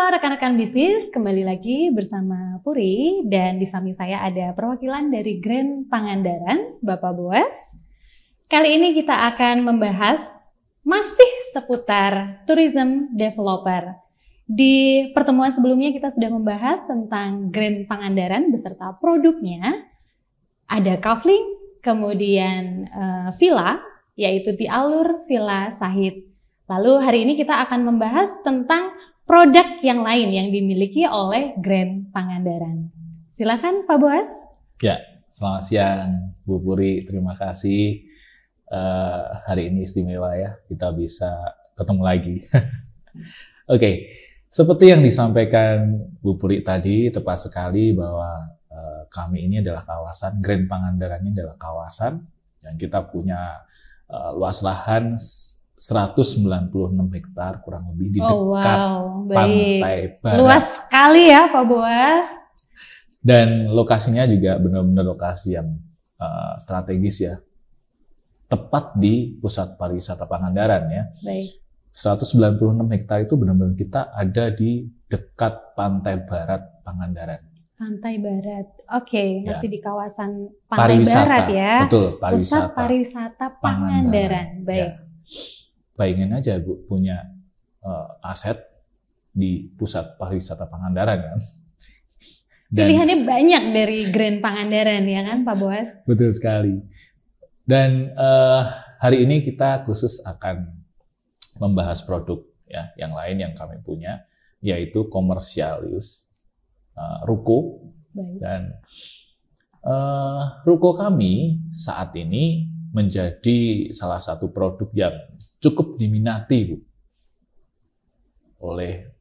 Halo rekan-rekan bisnis, kembali lagi bersama Puri dan di samping saya ada perwakilan dari Grand Pangandaran, Bapak Boas. Kali ini kita akan membahas masih seputar tourism developer. Di pertemuan sebelumnya kita sudah membahas tentang Grand Pangandaran beserta produknya. Ada kafling, kemudian villa, yaitu di Alur Villa Sahid. Lalu hari ini kita akan membahas tentang produk yang lain yang dimiliki oleh Grand Pangandaran. Silakan Pak Boas. Ya, selamat siang Bu Puri. Terima kasih. Hari ini istimewa ya, kita bisa ketemu lagi. Oke, seperti yang disampaikan Bu Puri tadi, tepat sekali bahwa kami ini adalah kawasan, Grand Pangandaran ini adalah kawasan yang kita punya luas lahan 196 hektar kurang lebih di dekat pantai barat. Luas sekali ya Pak Boas. Dan lokasinya juga benar-benar lokasi yang strategis ya. Tepat di pusat pariwisata Pangandaran ya. Baik. 196 hektar itu benar-benar kita ada di dekat pantai barat Pangandaran. Pantai Barat. Oke, Ya. masih di kawasan Pantai Barat ya. Betul, pariwisata. Pusat pariwisata Pangandaran. Baik. Ya. Bayangin aja Bu, punya aset di pusat pariwisata Pangandaran kan. Dan, pilihannya banyak dari Grand Pangandaran ya kan Pak Boas? Betul sekali. Dan hari ini kita khusus akan membahas produk ya yang lain yang kami punya, yaitu commercial use ruko. Baik. Dan ruko kami saat ini menjadi salah satu produk yang cukup diminati Bu, oleh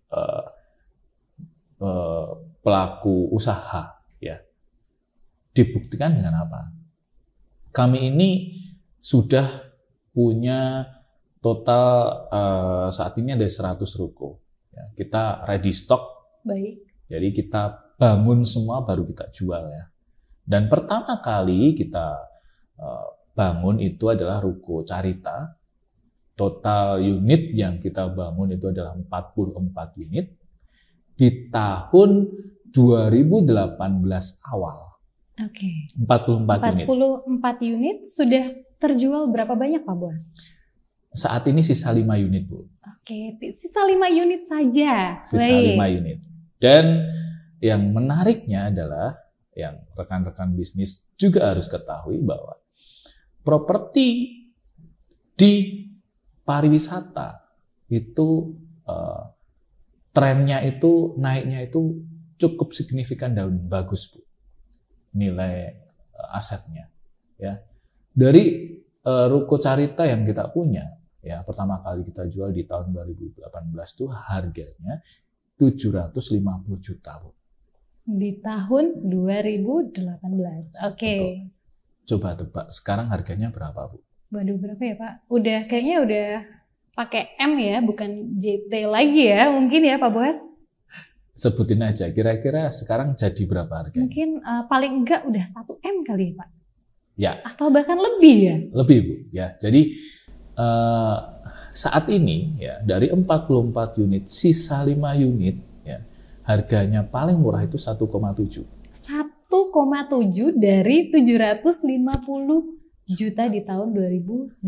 pelaku usaha ya. Dibuktikan dengan apa? Kami ini sudah punya total saat ini ada 100 ruko. Ya, kita ready stock. Baik. Jadi kita bangun semua baru kita jual ya. Dan pertama kali kita bangun itu adalah ruko Carita. Total unit yang kita bangun itu adalah 44 unit di tahun 2018 awal. Oke. 44 unit. 44 unit sudah terjual berapa banyak Pak Boas? Saat ini sisa 5 unit, Bu. Oke, sisa 5 unit saja. Sisa Baik. 5 unit. Dan yang menariknya adalah yang rekan-rekan bisnis juga harus ketahui bahwa properti di pariwisata itu trennya itu naiknya itu cukup signifikan dan bagus Bu, nilai asetnya ya. Dari ruko Carita yang kita punya ya, pertama kali kita jual di tahun 2018 tuh harganya 750 juta Bu. Di tahun 2018. Oke. Betul. Coba tebak sekarang harganya berapa Bu? Waduh, berapa ya Pak? Kayaknya udah pakai M ya, bukan JT lagi ya, mungkin ya Pak Boas? Sebutin aja, kira-kira sekarang jadi berapa harganya? Mungkin paling enggak udah 1 M kali ya Pak? Ya. Atau bahkan lebih ya? Lebih Bu, ya. Jadi saat ini ya dari 44 unit, sisa 5 unit ya, harganya paling murah itu 1,7. 1,7 dari 750 juta di tahun 2018.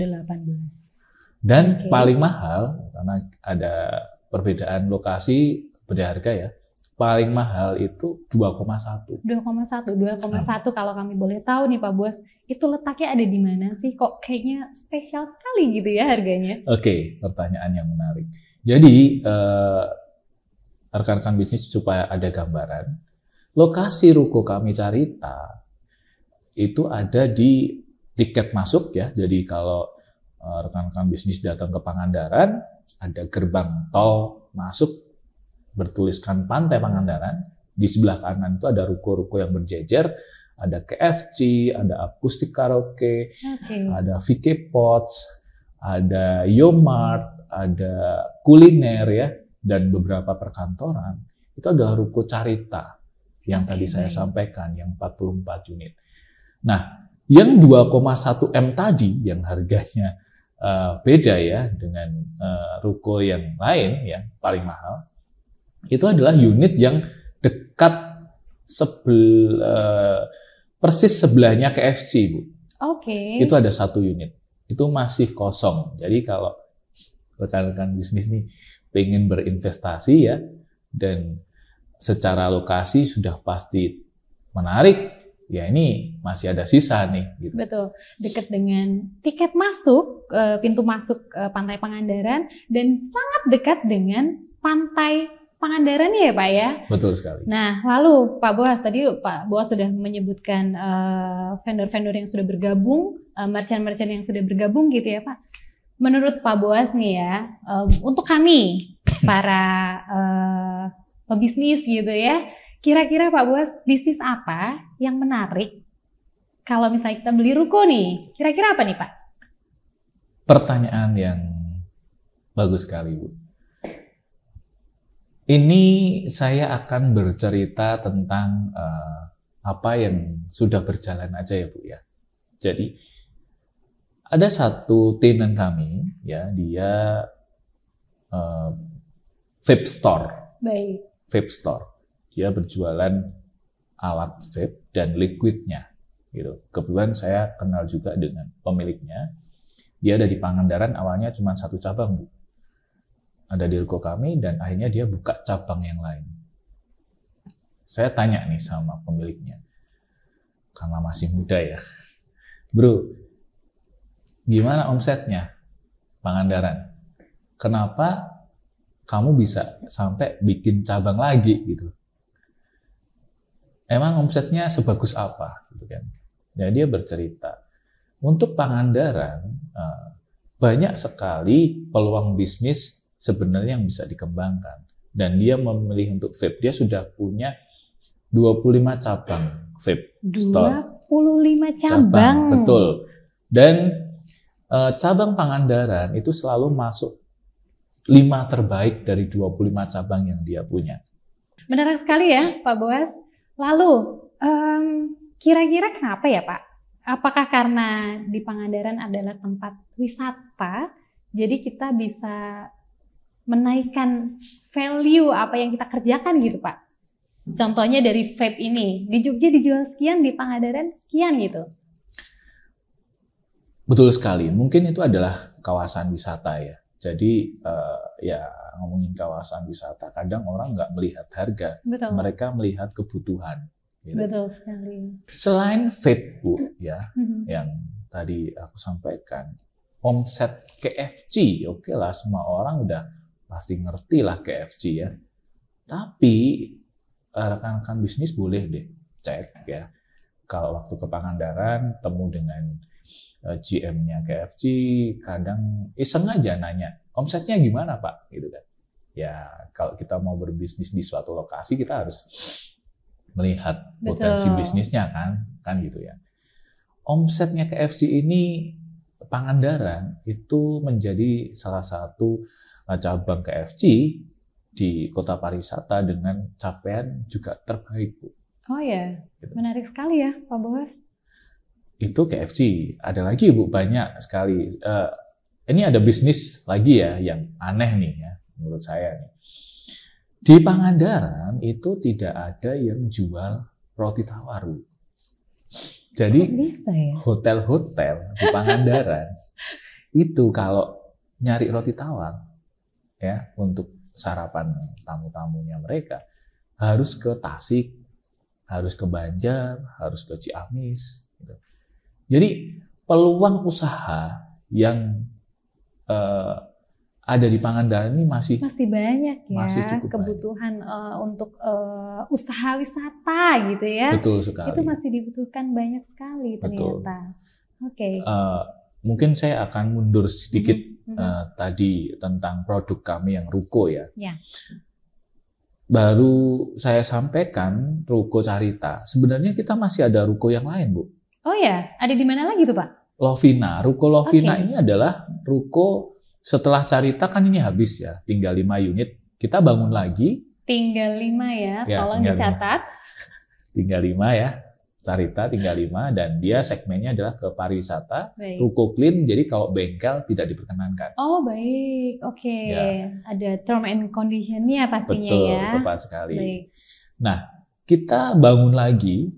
Dan Oke. paling mahal, karena ada perbedaan lokasi, beda harga ya, paling mahal itu 2,1. 2,1 kalau kami boleh tahu nih Pak Boas, itu letaknya ada di mana sih? Kok kayaknya spesial sekali gitu ya harganya? Oke, pertanyaan yang menarik. Jadi, rekan-rekan bisnis supaya ada gambaran, lokasi ruko kami Carita itu ada di tiket masuk ya. Jadi kalau rekan-rekan bisnis datang ke Pangandaran, ada gerbang tol masuk bertuliskan Pantai Pangandaran. Di sebelah kanan itu ada ruko-ruko yang berjejer, ada KFC, ada akustik karaoke, ada VK Pots, ada Yomart, ada kuliner ya, dan beberapa perkantoran. Itu adalah ruko Carita yang tadi saya sampaikan, yang 44 unit. Nah, yang 2,1 M tadi yang harganya beda ya dengan ruko yang lain yang paling mahal, Itu adalah unit yang dekat persis sebelahnya KFC, Bu. Oke. Itu ada satu unit. Itu masih kosong. Jadi kalau rekan-rekan bisnis nih pengen berinvestasi ya, dan secara lokasi sudah pasti menarik, ya ini masih ada sisa nih. Gitu. Betul. Dekat dengan tiket masuk, pintu masuk Pantai Pangandaran, dan sangat dekat dengan Pantai Pangandaran ya Pak ya? Betul sekali. Nah, lalu Pak Boas, tadi Pak Boas sudah menyebutkan vendor-vendor yang sudah bergabung, merchant-merchant yang sudah bergabung gitu ya Pak. Menurut Pak Boas nih ya, untuk kami, para pebisnis gitu ya, kira-kira Pak Boas, bisnis apa yang menarik kalau misalnya kita beli ruko nih? Kira-kira apa nih Pak? Pertanyaan yang bagus sekali Bu. Ini saya akan bercerita tentang apa yang sudah berjalan aja ya Bu ya. Jadi ada satu tenan kami ya, dia vape store. Baik. Vape store. Dia berjualan alat vape dan liquidnya gitu. Kebetulan saya kenal juga dengan pemiliknya. Dia ada di Pangandaran, awalnya cuma satu cabang Bu. Ada di ruko kami, dan akhirnya dia buka cabang yang lain. Saya tanya nih sama pemiliknya, karena masih muda ya, bro, gimana omsetnya Pangandaran? Kenapa kamu bisa sampai bikin cabang lagi gitu? Emang omsetnya sebagus apa? Gitu kan? Jadi dia bercerita, untuk Pangandaran banyak sekali peluang bisnis sebenarnya yang bisa dikembangkan. Dan dia memilih untuk vape. Dia sudah punya 25 cabang vape store. 25 cabang. Betul. Dan cabang Pangandaran itu selalu masuk 5 terbaik dari 25 cabang yang dia punya. Menarik sekali ya Pak Boas. Lalu, kira-kira kenapa ya Pak? Apakah karena di Pangandaran adalah tempat wisata, jadi kita bisa menaikkan value apa yang kita kerjakan gitu Pak? Contohnya dari vape ini, di Jogja dijual sekian, di Pangandaran sekian gitu. Betul sekali, mungkin itu adalah kawasan wisata ya. Jadi ya ngomongin kawasan wisata, kadang orang nggak melihat harga, Betul. Mereka melihat kebutuhan. Gitu. Betul sekali. Selain vape Bu ya, yang tadi aku sampaikan, omset KFC, oke lah semua orang udah pasti ngerti lah KFC ya. Tapi rekan-rekan bisnis boleh deh cek ya. Kalau waktu ke Pangandaran temu dengan GM-nya KFC, kadang iseng aja nanya, omsetnya gimana Pak? Gitu kan. Ya kalau kita mau berbisnis di suatu lokasi, kita harus melihat potensi bisnisnya kan gitu ya. Omsetnya KFC ini Pangandaran itu menjadi salah satu cabang KFC di kota pariwisata dengan capaian juga terbaik Bu. Oh ya, gitu. Menarik sekali ya Pak Boas. Itu KFC. Ada lagi Bu, banyak sekali. Ini ada bisnis lagi ya yang aneh nih ya menurut saya nih. Di Pangandaran itu tidak ada yang jual roti tawar Bu. Jadi hotel-hotel di Pangandaran itu kalau nyari roti tawar ya untuk sarapan tamu-tamunya mereka harus ke Tasik, harus ke Banjar, harus ke Ciamis. Gitu. Jadi peluang usaha yang ada di Pangandaran ini masih banyak ya, masih cukup kebutuhan untuk usaha wisata gitu ya. Betul sekali. Itu masih dibutuhkan banyak sekali ternyata. Oke. Mungkin saya akan mundur sedikit tadi tentang produk kami yang ruko ya. Baru saya sampaikan ruko Carita. Sebenarnya kita masih ada ruko yang lain Bu. Oh ya, ada di mana lagi tuh Pak? Lovina. Ruko Lovina ini adalah ruko setelah Carita kan ini habis ya, tinggal 5 unit. Kita bangun lagi. Tinggal 5 ya, tolong dicatat. Tinggal 5 ya. Carita tinggal 5 dan dia segmennya adalah ke pariwisata, Baik. ruko clean, jadi kalau bengkel tidak diperkenankan. Oh, baik. Oke. Ya. Ada term and condition-nya pastinya Betul, ya. tepat sekali. Baik. Nah, kita bangun lagi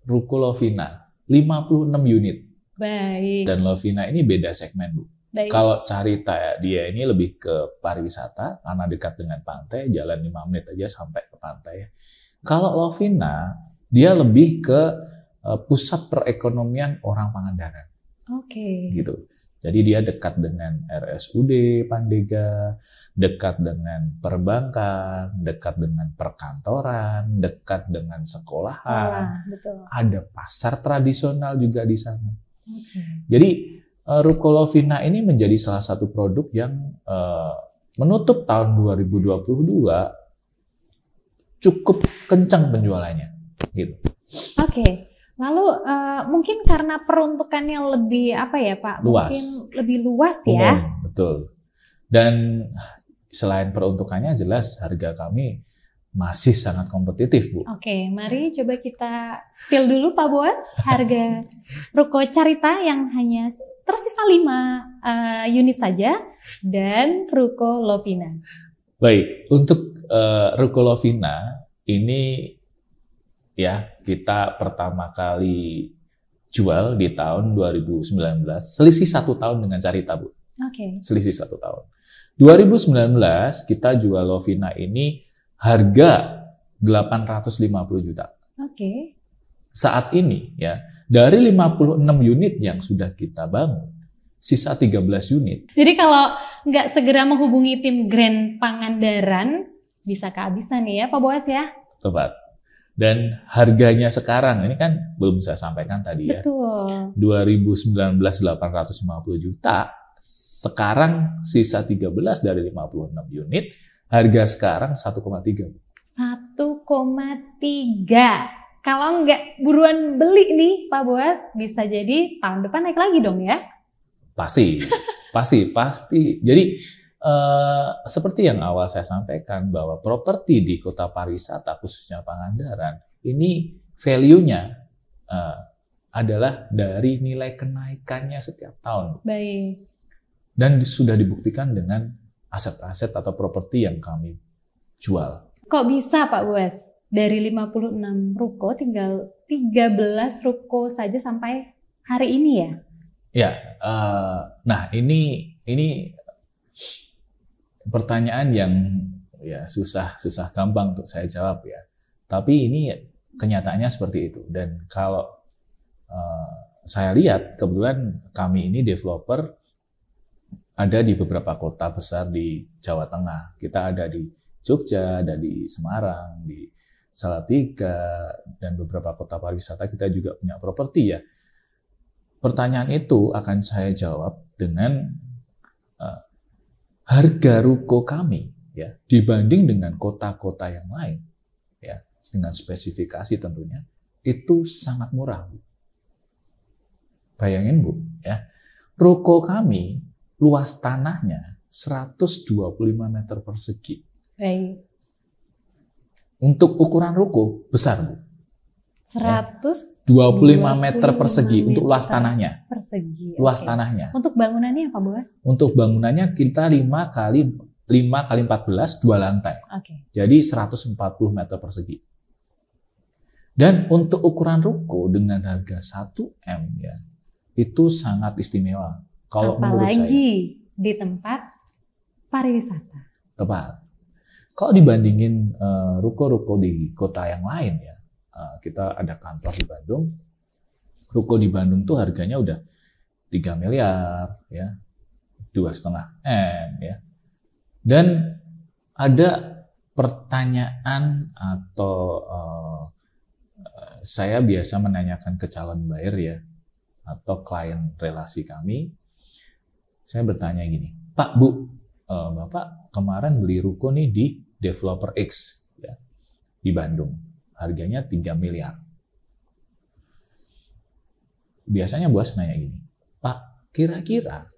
ruko Lovina, 56 unit. Baik. Dan Lovina ini beda segmen, Bu. Baik. Kalau Carita ya, dia ini lebih ke pariwisata, karena dekat dengan pantai, jalan 5 menit aja sampai ke pantai. Kalau Lovina, dia lebih ke pusat perekonomian orang Pangandaran. Oke. Gitu. Jadi dia dekat dengan RSUD Pandega, dekat dengan perbankan, dekat dengan perkantoran, dekat dengan sekolahan. Betul. Ada pasar tradisional juga di sana. Oke. Jadi ruko Lovina ini menjadi salah satu produk yang menutup tahun 2022 cukup kencang penjualannya, gitu. Oke. Lalu mungkin karena peruntukannya lebih apa ya Pak? Luas. Mungkin lebih luas ya. Umum, betul. Dan selain peruntukannya jelas harga kami masih sangat kompetitif, Bu. Oke, mari coba kita spill dulu Pak Boas harga ruko Carita yang hanya tersisa 5 unit saja dan ruko Lovina. Baik, untuk ruko Lovina ini ya kita pertama kali jual di tahun 2019, selisih 1 tahun dengan Carita, Bu. Oke. Selisih 1 tahun. 2019 kita jual Lovina ini harga 850 juta. Oke. Saat ini ya, dari 56 unit yang sudah kita bangun, sisa 13 unit. Jadi kalau nggak segera menghubungi tim Grand Pangandaran, bisa kehabisan nih ya Pak Boas ya? Tepat. Dan harganya sekarang, ini kan belum saya sampaikan tadi ya. Betul. 2019 850 juta, sekarang sisa 13 dari 56 unit, harga sekarang 1,3. 1,3. Kalau nggak buruan beli nih Pak Boas, bisa jadi tahun depan naik lagi dong ya? Pasti. Jadi seperti yang awal saya sampaikan bahwa properti di kota pariwisata khususnya Pangandaran ini value-nya adalah dari nilai kenaikannya setiap tahun. Baik. Dan sudah dibuktikan dengan aset-aset atau properti yang kami jual. Kok bisa Pak Boas? Dari 56 ruko tinggal 13 ruko saja sampai hari ini ya? Ya, nah ini pertanyaan yang ya susah gampang untuk saya jawab ya. Tapi ini kenyataannya seperti itu. Dan kalau saya lihat kebetulan kami ini developer ada di beberapa kota besar di Jawa Tengah. Kita ada di Jogja, ada di Semarang, di Salatiga, dan beberapa kota pariwisata kita juga punya properti ya. Pertanyaan itu akan saya jawab dengan harga ruko kami ya dibanding dengan kota-kota yang lain ya dengan spesifikasi tentunya itu sangat murah, Bu. Bayangin, Bu, ya. Ruko kami luas tanahnya 125 meter persegi. Baik. Untuk ukuran ruko besar, Bu. 125 meter persegi untuk luas tanahnya. Persegi. Luas Oke. tanahnya. Untuk bangunannya apa, Bos? Untuk bangunannya kita 5 kali 14 2 lantai. Oke. Jadi 140 meter persegi. Dan untuk ukuran ruko dengan harga 1 M ya, itu sangat istimewa. Kalau menurut saya. Apalagi di tempat pariwisata. Tepat. Kalau dibandingin ruko-ruko di kota yang lain ya, kita ada kantor di Bandung. Ruko di Bandung tuh harganya udah 3 miliar ya, 2,5 M ya. Dan ada pertanyaan atau saya biasa menanyakan ke calon buyer ya, atau klien relasi kami. Saya bertanya gini, Pak, Bu, Bapak kemarin beli ruko nih di Developer X ya, di Bandung. Harganya 3 miliar. Biasanya bos nanya gini, Pak, kira-kira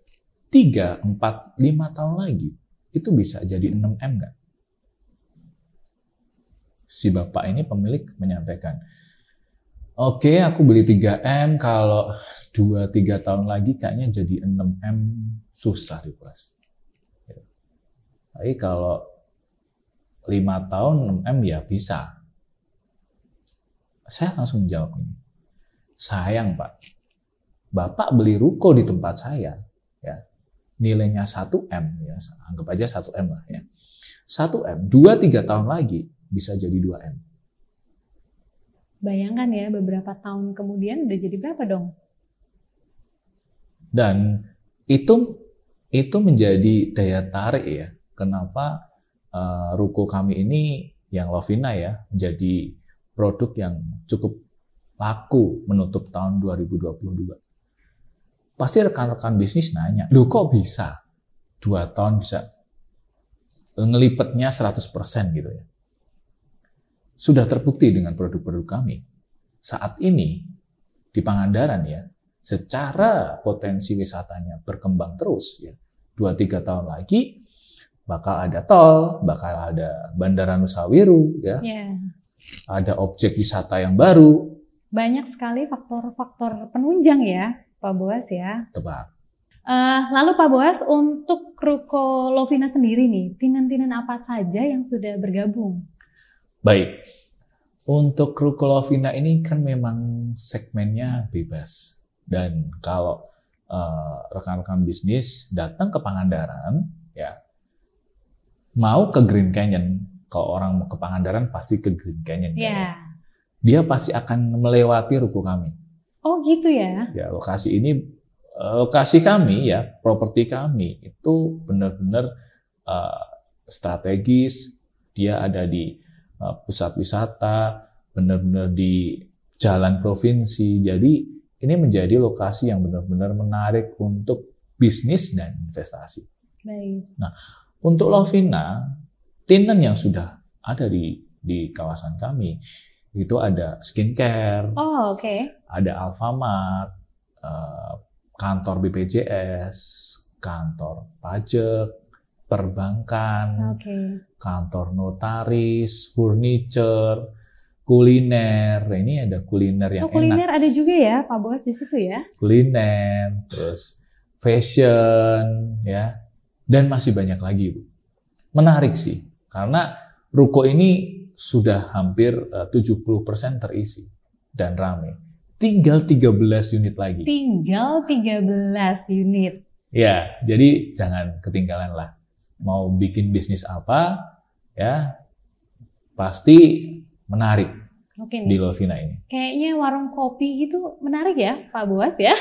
3, 4, 5 tahun lagi itu bisa jadi 6 M nggak? Si bapak ini pemilik menyampaikan, Oke, aku beli 3M, kalau 2-3 tahun lagi kayaknya jadi 6M susah nih, Bos. Tapi kalau 5 tahun 6M ya bisa. Saya langsung jawab ini. Sayang, Pak. Bapak beli ruko di tempat saya, ya. Nilainya 1M, ya. Anggap aja 1M lah, ya. 1M, 2-3 tahun lagi bisa jadi 2M. Bayangkan ya, beberapa tahun kemudian udah jadi berapa dong? Dan itu menjadi daya tarik ya. Kenapa ruko kami ini yang Lovina ya jadi produk yang cukup laku menutup tahun 2022. Pasti rekan-rekan bisnis nanya, loh kok bisa 2 tahun bisa ngelipetnya 100% gitu ya. Sudah terbukti dengan produk-produk kami. Saat ini di Pangandaran ya, secara potensi wisatanya berkembang terus ya. 2-3 tahun lagi bakal ada tol, bakal ada Bandara Nusawiru ya. Yeah. Ada objek wisata yang baru. Banyak sekali faktor-faktor penunjang ya, Pak Boas ya. Tepat. Lalu Pak Boas, untuk ruko Lovina sendiri nih, tinan-tinan apa saja yang sudah bergabung? Baik, untuk ruko Lovina ini kan memang segmennya bebas. Dan kalau rekan-rekan bisnis datang ke Pangandaran, ya mau ke Green Canyon, kalau orang mau ke Pangandaran pasti ke Green Canyon. Ya. Ya. Dia pasti akan melewati ruko kami. Oh gitu ya? Ya, lokasi kami ya, properti kami itu benar-benar strategis. Dia ada di pusat wisata, benar-benar di jalan provinsi. Jadi ini menjadi lokasi yang benar-benar menarik untuk bisnis dan investasi. Baik. Nah, untuk Lovina, tinan yang sudah ada di kawasan kami itu ada skincare, Oh oke. ada Alfamart, kantor BPJS, kantor pajak, perbankan, kantor notaris, furniture, kuliner. Ini ada kuliner yang kuliner enak. ada juga ya, Pak Boas di situ ya? Kuliner, terus fashion, ya, dan masih banyak lagi, Bu. Menarik sih, karena ruko ini sudah hampir 70% terisi dan ramai. Tinggal 13 unit lagi. Tinggal 13 unit. Ya, jadi jangan ketinggalan lah. Mau bikin bisnis apa, ya pasti menarik di Lovina ini. Kayaknya warung kopi gitu menarik ya, Pak Boas ya?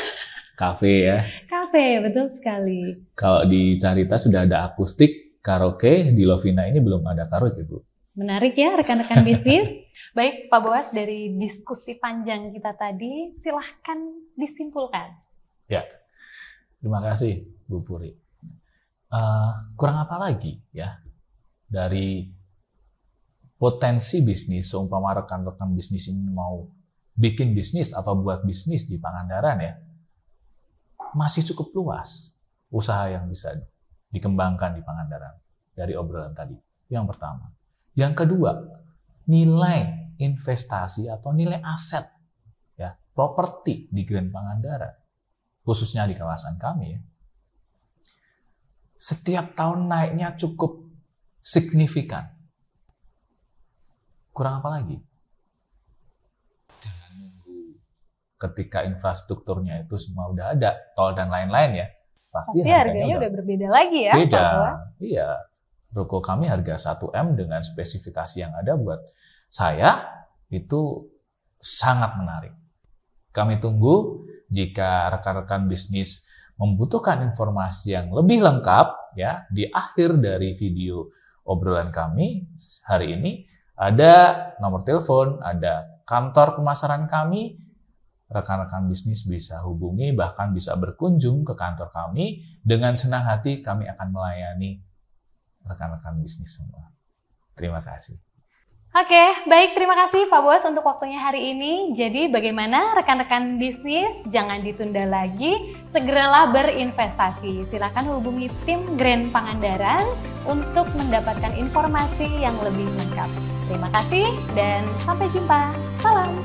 Kafe ya. Kafe, betul sekali. Kalau di Carita sudah ada akustik, karaoke, di Lovina ini belum ada karaoke, Bu. Menarik ya rekan-rekan bisnis. Baik Pak Boas, dari diskusi panjang kita tadi, silahkan disimpulkan. Ya, terima kasih Bu Puri. Kurang apa lagi ya dari potensi bisnis, seumpama rekan-rekan bisnis ini mau bikin bisnis atau buat bisnis di Pangandaran ya, masih cukup luas usaha yang bisa dikembangkan di Pangandaran dari obrolan tadi. Yang pertama. Yang kedua, nilai investasi atau nilai aset ya, properti di Grand Pangandaran, khususnya di kawasan kami ya, setiap tahun naiknya cukup signifikan. Kurang apa lagi? Jangan nunggu ketika infrastrukturnya itu semua udah ada, tol dan lain-lain ya. Pasti harganya udah berbeda lagi ya. Beda, iya. Ruko kami harga 1M dengan spesifikasi yang ada buat saya itu sangat menarik. Kami tunggu jika rekan-rekan bisnis membutuhkan informasi yang lebih lengkap ya, di akhir dari video obrolan kami hari ini ada nomor telepon, ada kantor pemasaran kami. Rekan-rekan bisnis bisa hubungi, bahkan bisa berkunjung ke kantor kami. Dengan senang hati kami akan melayani rekan-rekan bisnis semua. Terima kasih. Oke, baik, terima kasih Pak Boas untuk waktunya hari ini. Jadi bagaimana rekan-rekan bisnis, jangan ditunda lagi, segeralah berinvestasi. Silakan hubungi tim Grand Pangandaran untuk mendapatkan informasi yang lebih lengkap. Terima kasih dan sampai jumpa. Salam.